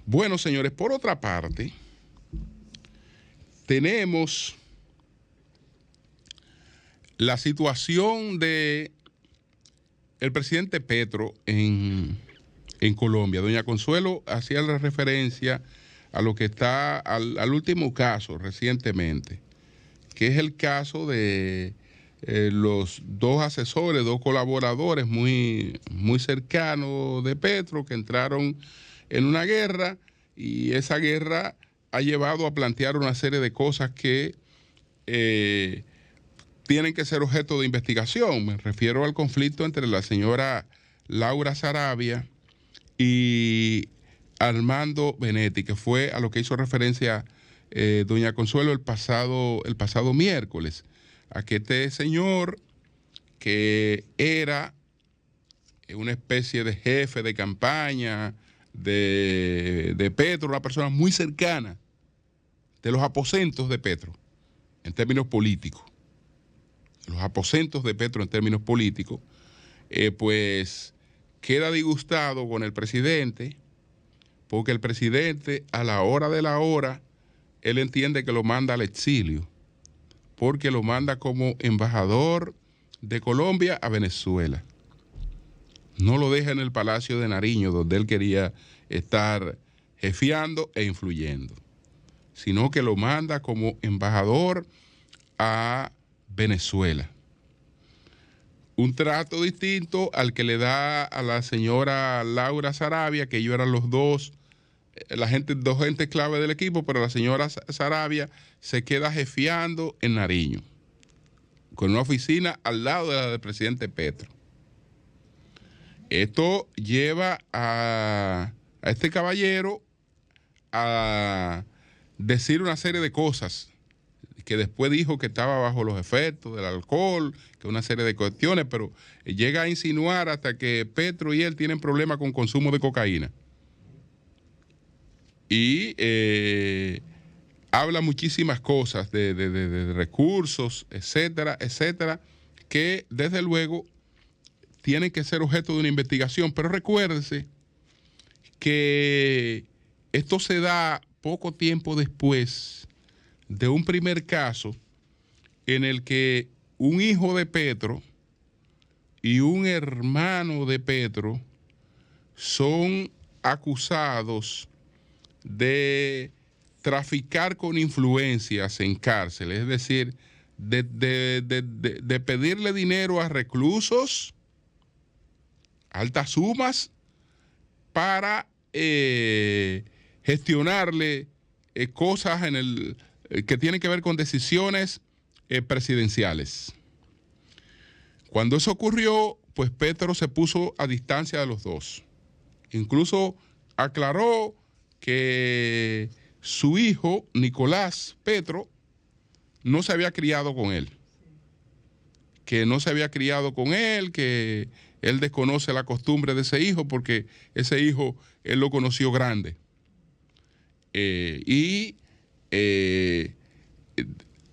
Bueno, señores, por otra parte, tenemos la situación de el presidente Petro en Colombia. Doña Consuelo hacía la referencia a lo que está al último caso recientemente, que es el caso de los dos asesores, dos colaboradores muy cercanos de Petro que entraron en una guerra, y esa guerra ha llevado a plantear una serie de cosas que tienen que ser objeto de investigación. Me refiero al conflicto entre la señora Laura Sarabia y Armando Benetti, que fue a lo que hizo referencia doña Consuelo el pasado miércoles, a que este señor, que era una especie de jefe de campaña de Petro, una persona muy cercana de los aposentos de Petro en términos políticos, pues queda disgustado con el presidente, porque el presidente, a la hora de la hora, él entiende que lo manda al exilio, porque lo manda como embajador de Colombia a Venezuela. No lo deja en el Palacio de Nariño, donde él quería estar jefeando e influyendo, sino que lo manda como embajador a Venezuela. Un trato distinto al que le da a la señora Laura Sarabia, que ellos eran los dos, dos gentes clave del equipo, pero la señora Sarabia se queda jefeando en Nariño, con una oficina al lado de la del presidente Petro. Esto lleva a este caballero a decir una serie de cosas, que después dijo que estaba bajo los efectos del alcohol, que una serie de cuestiones, pero llega a insinuar hasta que Petro y él tienen problemas con consumo de cocaína. Y habla muchísimas cosas de recursos, etcétera, etcétera, que desde luego tienen que ser objeto de una investigación. Pero recuérdese que esto se da poco tiempo después de un primer caso en el que un hijo de Petro y un hermano de Petro son acusados de traficar con influencias en cárcel, es decir, de pedirle dinero a reclusos, altas sumas, para gestionarle cosas que tienen que ver con decisiones presidenciales. Cuando eso ocurrió, pues Petro se puso a distancia de los dos. Incluso aclaró que su hijo, Nicolás Petro, no se había criado con él. Que él desconoce la costumbre de ese hijo, porque ese hijo él lo conoció grande.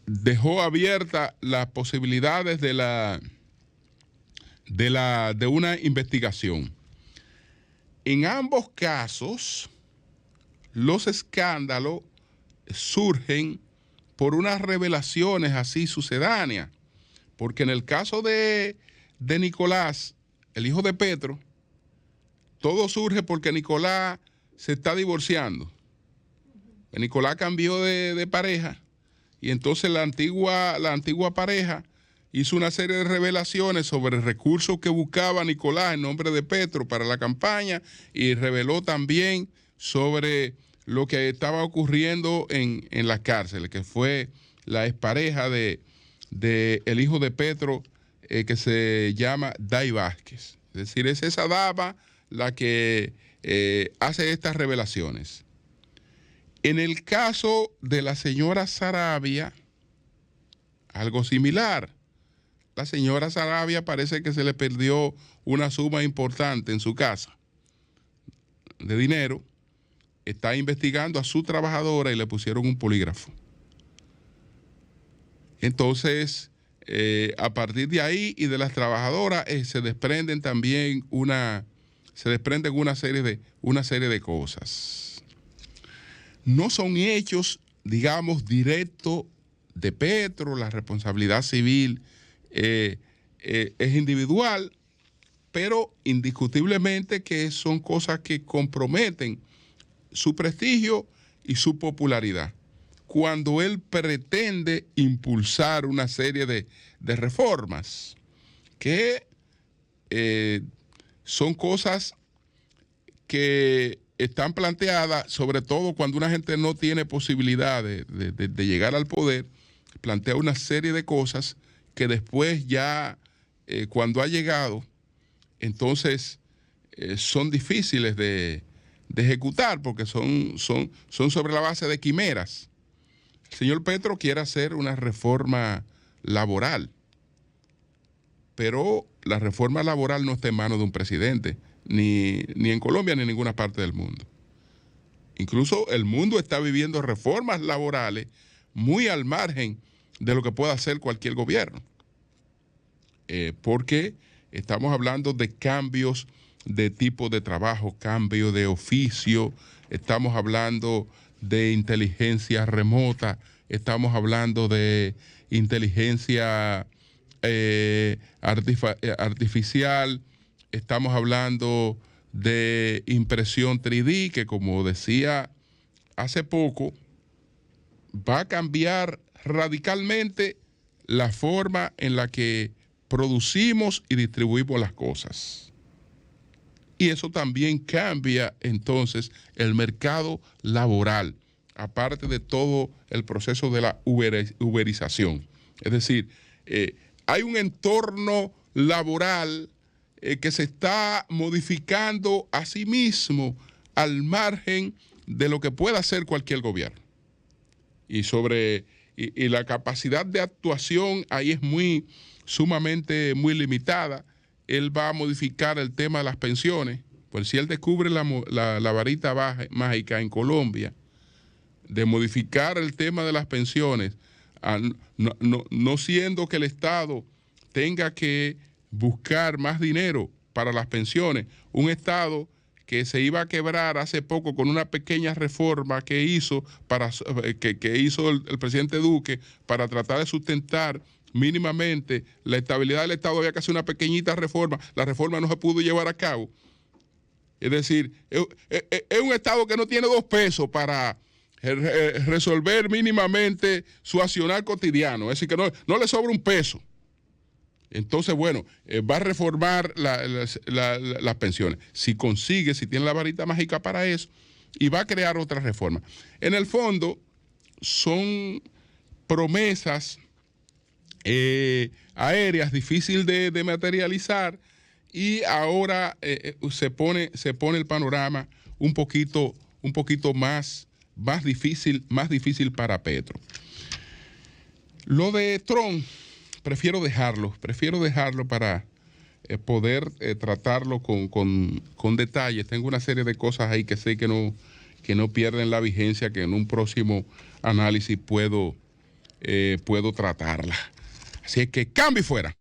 Dejó abiertas las posibilidades de una investigación. En ambos casos, los escándalos surgen por unas revelaciones así sucedáneas, porque en el caso de Nicolás, el hijo de Petro, todo surge porque Nicolás se está divorciando. Nicolás cambió de pareja, y entonces la antigua pareja hizo una serie de revelaciones sobre recursos que buscaba Nicolás en nombre de Petro para la campaña, y reveló también sobre lo que estaba ocurriendo en las cárceles, que fue la expareja de el hijo de Petro, que se llama Day Vázquez. Es decir, es esa dama la que hace estas revelaciones. En el caso de la señora Sarabia, algo similar. La señora Sarabia parece que se le perdió una suma importante en su casa de dinero. Está investigando a su trabajadora y le pusieron un polígrafo. Entonces, a partir de ahí y de las trabajadoras se desprenden también una serie de cosas. no son hechos, digamos, directos de Petro. La responsabilidad civil es individual, pero indiscutiblemente que son cosas que comprometen su prestigio y su popularidad. Cuando él pretende impulsar una serie de reformas que son cosas que están planteadas, sobre todo cuando una gente no tiene posibilidad de llegar al poder, plantea una serie de cosas que después ya, cuando ha llegado, entonces son difíciles de ejecutar, porque son sobre la base de quimeras. El señor Petro quiere hacer una reforma laboral, pero la reforma laboral no está en manos de un presidente, ni en Colombia ni en ninguna parte del mundo. Incluso el mundo está viviendo reformas laborales muy al margen de lo que pueda hacer cualquier gobierno, porque estamos hablando de cambios de tipo de trabajo, cambio de oficio, estamos hablando de inteligencia remota, estamos hablando de inteligencia artificial, estamos hablando de impresión 3D, que como decía hace poco, va a cambiar radicalmente la forma en la que producimos y distribuimos las cosas. Y eso también cambia entonces el mercado laboral, aparte de todo el proceso de la uberización. Es decir, hay un entorno laboral que se está modificando a sí mismo al margen de lo que pueda hacer cualquier gobierno. Y la capacidad de actuación ahí es sumamente muy limitada. Él va a modificar el tema de las pensiones, pues si él descubre la varita mágica en Colombia de modificar el tema de las pensiones, no siendo que el Estado tenga que buscar más dinero para las pensiones, un Estado que se iba a quebrar hace poco con una pequeña reforma que hizo el presidente Duque para tratar de sustentar mínimamente la estabilidad del Estado. Había que hacer una pequeñita reforma, la reforma no se pudo llevar a cabo. Es decir, es un Estado que no tiene 2 pesos para resolver mínimamente su accionar cotidiano, es decir, que no le sobra 1 peso. Entonces, bueno, va a reformar las pensiones. Si tiene la varita mágica para eso, y va a crear otra reforma. En el fondo, son promesas aéreas difíciles de materializar, y ahora se pone el panorama un poquito más difícil para Petro. Lo de Trump, prefiero dejarlo para poder tratarlo con detalle. Tengo una serie de cosas ahí que sé que no pierden la vigencia, que en un próximo análisis puedo tratarla. Así es que cambio y fuera.